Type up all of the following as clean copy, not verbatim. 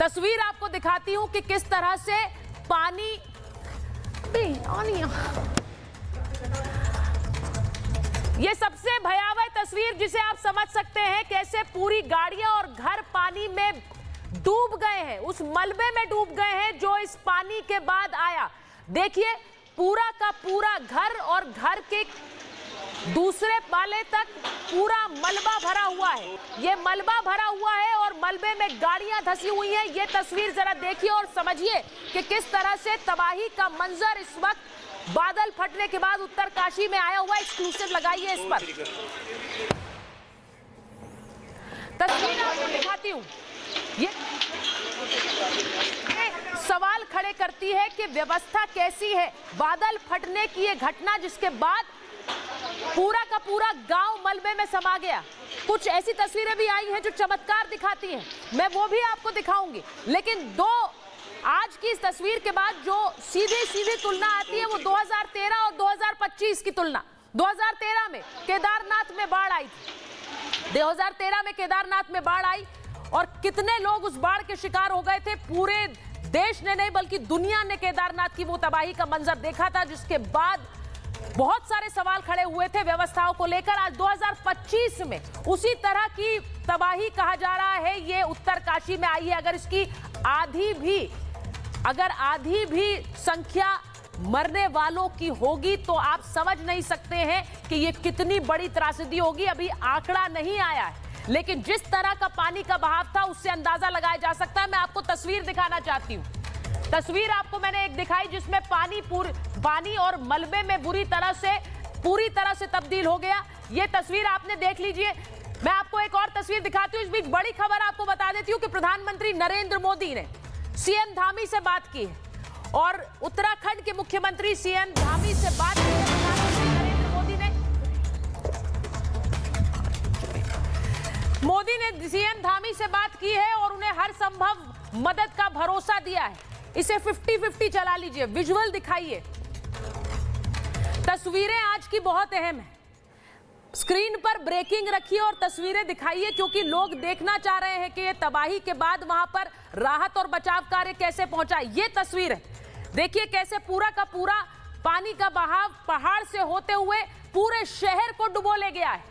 तस्वीर आपको दिखाती हूं कि किस तरह से पानी ये सबसे भयावह तस्वीर जिसे आप समझ सकते हैं, कैसे पूरी गाड़ियां और घर पानी में डूब गए हैं, उस मलबे में डूब गए हैं जो इस पानी के बाद आया। देखिए पूरा का पूरा घर और घर के दूसरे पाले तक पूरा मलबा भरा हुआ है। ये मलबा भरा हुआ है और मलबे में गाड़ियां धसी हुई हैं। ये तस्वीर जरा देखिए और समझिए कि किस तरह से तबाही का मंजर इस वक्त बादल फटने के बाद उत्तरकाशी में आया हुआ। एक्सक्लूसिव लगाइए इस पर, तस्वीर आपको दिखाती हूं। ये सवाल खड़े करती है कि व्यवस्था कैसी है। बादल फटने की ये घटना जिसके बाद पूरा का पूरा गांव मलबे में समा गया। कुछ ऐसी तस्वीरें भी आई हैं जो चमत्कार दिखाती हैं, मैं वो भी आपको दिखाऊंगी। लेकिन आज की इस तस्वीर के बाद जो सीधी तुलना आती है वो 2013 और 2025 की तुलना। 2013 में केदारनाथ में बाढ़ आई थी। 2013 में केदारनाथ में बाढ़ आई और कितने लोग उस बाढ़ के शिकार हो गए थे। पूरे देश ने नहीं बल्कि दुनिया ने केदारनाथ की वो तबाही का मंजर देखा था, जिसके बाद बहुत सारे सवाल खड़े हुए थे व्यवस्थाओं को लेकर। आज 2025 में उसी तरह की तबाही कहा जा रहा है ये उत्तरकाशी में आई है। अगर इसकी आधी भी संख्या मरने वालों की होगी तो आप समझ नहीं सकते हैं कि ये कितनी बड़ी त्रासदी होगी। अभी आंकड़ा नहीं आया है, लेकिन जिस तरह का पानी का बहाव था उससे अंदाजा लगाया जा सकता है। मैं आपको तस्वीर दिखाना चाहती हूँ। तस्वीर आपको मैंने एक दिखाई जिसमें पानी और मलबे में पूरी तरह से तब्दील हो गया। ये तस्वीर आपने देख लीजिए। मैं आपको एक और तस्वीर दिखाती हूँ। इस बीच बड़ी खबर आपको बता देती हूँ कि प्रधानमंत्री नरेंद्र मोदी ने सीएम धामी से बात की है और उत्तराखंड के मुख्यमंत्री सीएम धामी से बात की है। प्रधानमंत्री नरेंद्र मोदी ने सीएम धामी से बात की है और उन्हें हर संभव मदद का भरोसा दिया है। इसे 50-50 चला लीजिए, विजुअल दिखाइए। तस्वीरें आज की बहुत अहम है। स्क्रीन पर ब्रेकिंग रखिए और तस्वीरें दिखाइए, क्योंकि लोग देखना चाह रहे हैं कि ये तबाही के बाद वहां पर राहत और बचाव कार्य कैसे पहुंचा। ये तस्वीर है, देखिए कैसे पूरा का पूरा पानी का बहाव पहाड़ से होते हुए पूरे शहर को डुबो ले गया है।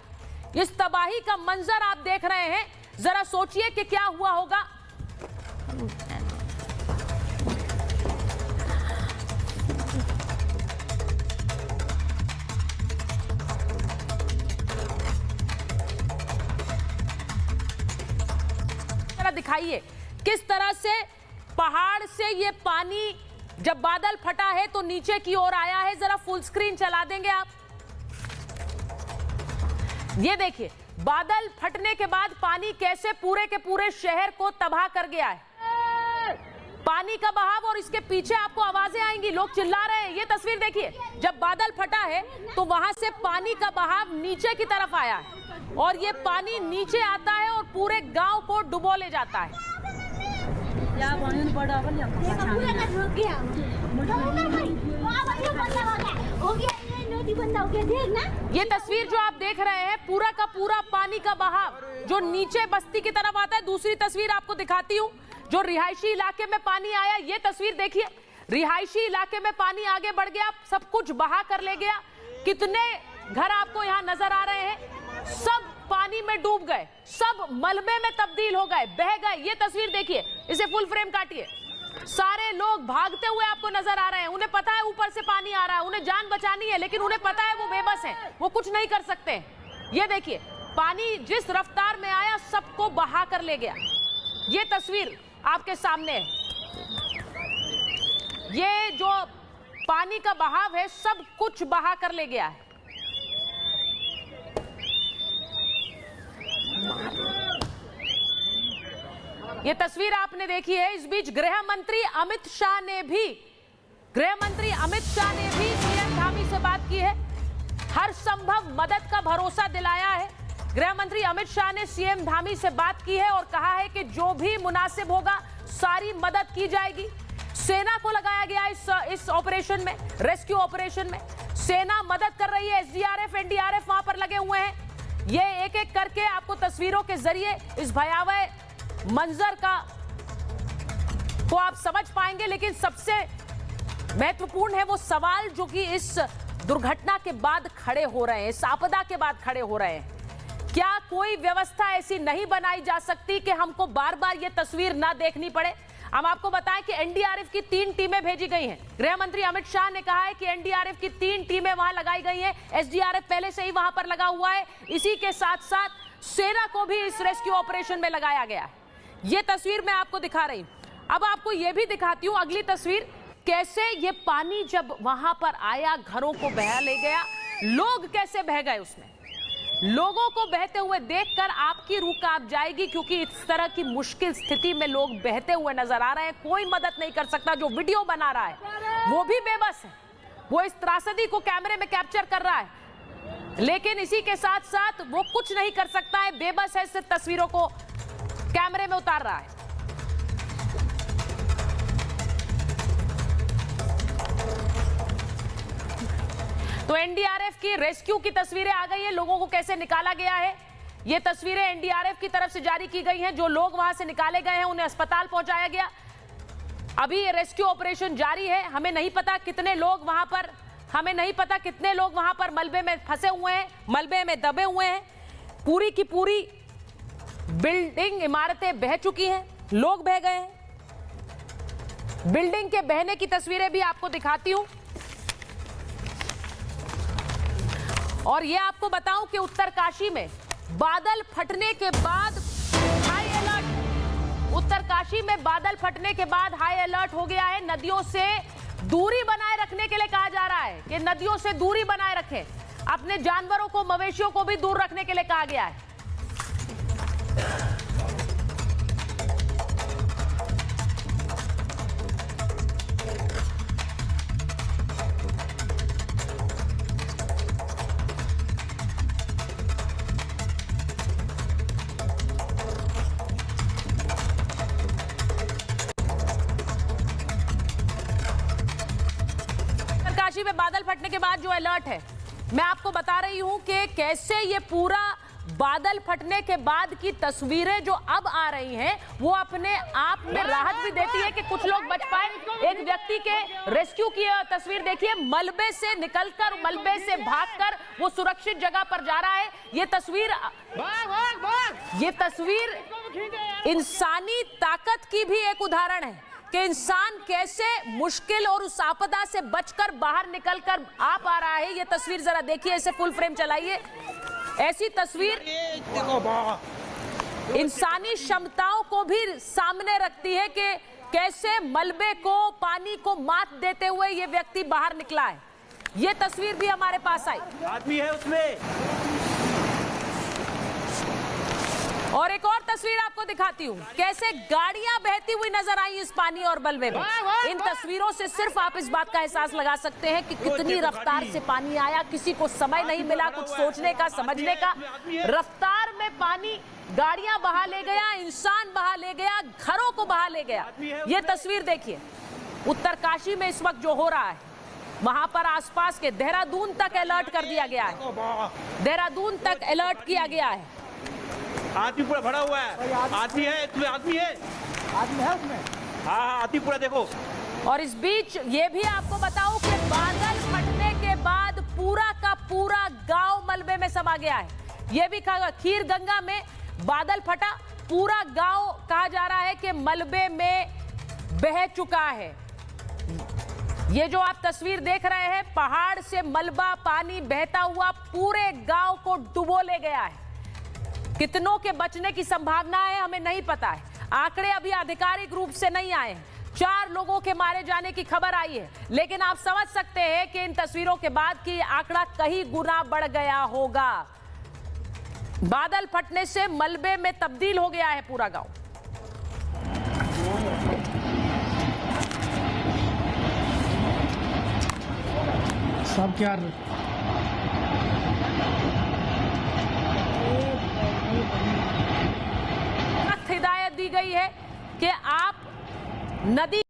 इस तबाही का मंजर आप देख रहे हैं, जरा सोचिए कि क्या हुआ होगा। दिखाइए किस तरह से पहाड़ से ये पानी जब बादल फटा है तो नीचे की ओर आया है। जरा फुल स्क्रीन चला देंगे आप। ये देखिए बादल फटने के बाद पानी कैसे पूरे के पूरे शहर को तबाह कर गया है। पानी का बहाव और इसके पीछे आपको आवाजें आएंगी, लोग चिल्ला रहे हैं। ये तस्वीर देखिए, जब बादल फटा है तो वहां से पानी का बहाव नीचे की तरफ आया है और ये पानी नीचे आता है और पूरे गांव को डुबो ले जाता है। ये तस्वीर जो आप देख रहे हैं, पूरा का पूरा पानी का बहाव जो नीचे बस्ती की तरफ आता है। दूसरी तस्वीर आपको दिखाती हूँ, जो रिहायशी इलाके में पानी आया। ये तस्वीर देखिए, रिहायशी इलाके में पानी आगे बढ़ गया, सब कुछ बहा कर ले गया। कितने घर आपको यहाँ नजर आ रहे हैं, सब पानी में डूब गए, सब मलबे में तब्दील हो गए, बह गए। ये तस्वीर देखिए, इसे फुल फ्रेम काटिए। सारे लोग भागते हुए आपको नजर आ रहे हैं। उन्हें पता है ऊपर से पानी आ रहा है, उन्हें जान बचानी है, लेकिन उन्हें पता है वो बेबस हैं, वो कुछ नहीं कर सकते। ये देखिए पानी जिस रफ्तार में आया सबको बहा कर ले गया। ये तस्वीर आपके सामने है। ये जो पानी का बहाव है सब कुछ बहा कर ले गया है। ये तस्वीर आपने देखी है। इस बीच गृह मंत्री अमित शाह ने भी सीएम धामी से बात की है, हर संभव मदद का भरोसा दिलाया है। गृह मंत्री अमित शाह ने सीएम धामी से बात की है और कहा है कि जो भी मुनासिब होगा सारी मदद की जाएगी। सेना को लगाया गया इस ऑपरेशन में, रेस्क्यू ऑपरेशन में। सेना मदद कर रही है, एसडीआरएफ एनडीआरएफ वहां पर लगे हुए हैं। ये एक एक करके आपको तस्वीरों के जरिए इस भयावह मंजर का को आप समझ पाएंगे, लेकिन सबसे महत्वपूर्ण है वो सवाल जो कि इस दुर्घटना के बाद खड़े हो रहे हैं, इस आपदा के बाद खड़े हो रहे हैं। क्या कोई व्यवस्था ऐसी नहीं बनाई जा सकती कि हमको बार बार ये तस्वीर ना देखनी पड़े? हम आपको बताएं कि एनडीआरएफ की 3 टीमें भेजी गई हैं। गृह मंत्री अमित शाह ने कहा है कि एनडीआरएफ की 3 टीमें वहां लगाई गई हैं। एसडीआरएफ पहले से ही वहां पर लगा हुआ है। इसी के साथ साथ सेना को भी इस रेस्क्यू ऑपरेशन में लगाया गया है। ये तस्वीर मैं आपको दिखा रही हूं। अब आपको यह भी दिखाती हूं अगली तस्वीर, कैसे ये पानी जब वहां पर आया घरों को बहा ले गया, लोग कैसे बह गए उसमें। लोगों को बहते हुए देखकर आपकी रूह कांप जाएगी, क्योंकि इस तरह की मुश्किल स्थिति में लोग बहते हुए नजर आ रहे हैं। कोई मदद नहीं कर सकता। जो वीडियो बना रहा है वो भी बेबस है, वो इस त्रासदी को कैमरे में कैप्चर कर रहा है, लेकिन इसी के साथ साथ वो कुछ नहीं कर सकता है, बेबस है, सिर्फ तस्वीरों को कैमरे में उतार रहा है। तो एनडीआरएफ की रेस्क्यू की तस्वीरें आ गई है, लोगों को कैसे निकाला गया है। ये तस्वीरें एनडीआरएफ की तरफ से जारी की गई हैं। जो लोग वहां से निकाले गए हैं उन्हें अस्पताल पहुंचाया गया। अभी ये रेस्क्यू ऑपरेशन जारी है। हमें नहीं पता कितने लोग वहां पर मलबे में फंसे हुए हैं, मलबे में दबे हुए हैं। पूरी की पूरी बिल्डिंग, इमारतें बह चुकी हैं, लोग बह गए हैं। बिल्डिंग के बहने की तस्वीरें भी आपको दिखाती हूं। और ये आपको बताऊं कि उत्तरकाशी में बादल फटने के बाद हाई अलर्ट, उत्तरकाशी में बादल फटने के बाद हाई अलर्ट हो गया है। नदियों से दूरी बनाए रखने के लिए कहा जा रहा है कि नदियों से दूरी बनाए रखें। अपने जानवरों को, मवेशियों को भी दूर रखने के लिए कहा गया है। उत्तरकाशी में बादल फटने के बाद जो अलर्ट है, मैं आपको बता रही हूं कि कैसे ये पूरा बादल फटने के बाद की तस्वीरें जो अब आ रही हैं वो अपने आप में राहत भी देती है कि कुछ लोग बच पाए। एक व्यक्ति के रेस्क्यू की तस्वीर देखिए, मलबे से निकलकर, मलबे से भागकर वो सुरक्षित जगह पर जा रहा है। ये तस्वीर इंसानी ताकत की भी एक उदाहरण है कि इंसान कैसे मुश्किल और उस आपदा से बचकर बाहर निकलकर आ पा रहा है। ये तस्वीर जरा देखिए, इसे फुल फ्रेम चलाइए। ऐसी तस्वीर इंसानी क्षमताओं को भी सामने रखती है कि कैसे मलबे को, पानी को मात देते हुए ये व्यक्ति बाहर निकला है। ये तस्वीर भी हमारे पास आई। आदमी है उसमें। और एक और तस्वीर आपको दिखाती हूँ, कैसे गाड़ियां बहती हुई नजर आई इस पानी और मलबे में। इन तस्वीरों से सिर्फ आप इस बात का एहसास लगा सकते हैं कि कितनी रफ्तार से पानी आया। किसी को समय नहीं मिला कुछ सोचने का, समझने का। रफ्तार में पानी गाड़ियां बहा ले गया, इंसान बहा ले गया, घरों को बहा ले गया। ये तस्वीर देखिए, उत्तरकाशी में इस वक्त जो हो रहा है, वहां पर आसपास के देहरादून तक अलर्ट कर दिया गया है। देहरादून तक अलर्ट किया गया है। आदमी पूरा भरा हुआ है। आदमी है इसमें, आदमी है उसमें। हाँ, आदमी पूरा देखो। और इस बीच ये भी आपको बताऊं कि बादल फटने के बाद पूरा का पूरा गांव मलबे में समा गया है। ये भी कहा, खीर गंगा में बादल फटा, पूरा गांव कहा जा रहा है कि मलबे में बह चुका है। ये जो आप तस्वीर देख रहे हैं, पहाड़ से मलबा पानी बहता हुआ पूरे गांव को डुबो ले गया है। कितनों के बचने की संभावना है हमें नहीं पता है। आंकड़े अभी आधिकारिक रूप से नहीं आए हैं। 4 लोगों के मारे जाने की खबर आई है, लेकिन आप समझ सकते हैं कि इन तस्वीरों के बाद कि आंकड़ा कई गुना बढ़ गया होगा। बादल फटने से मलबे में तब्दील हो गया है पूरा गांव। सब क्या हिदायत दी गई है कि आप नदी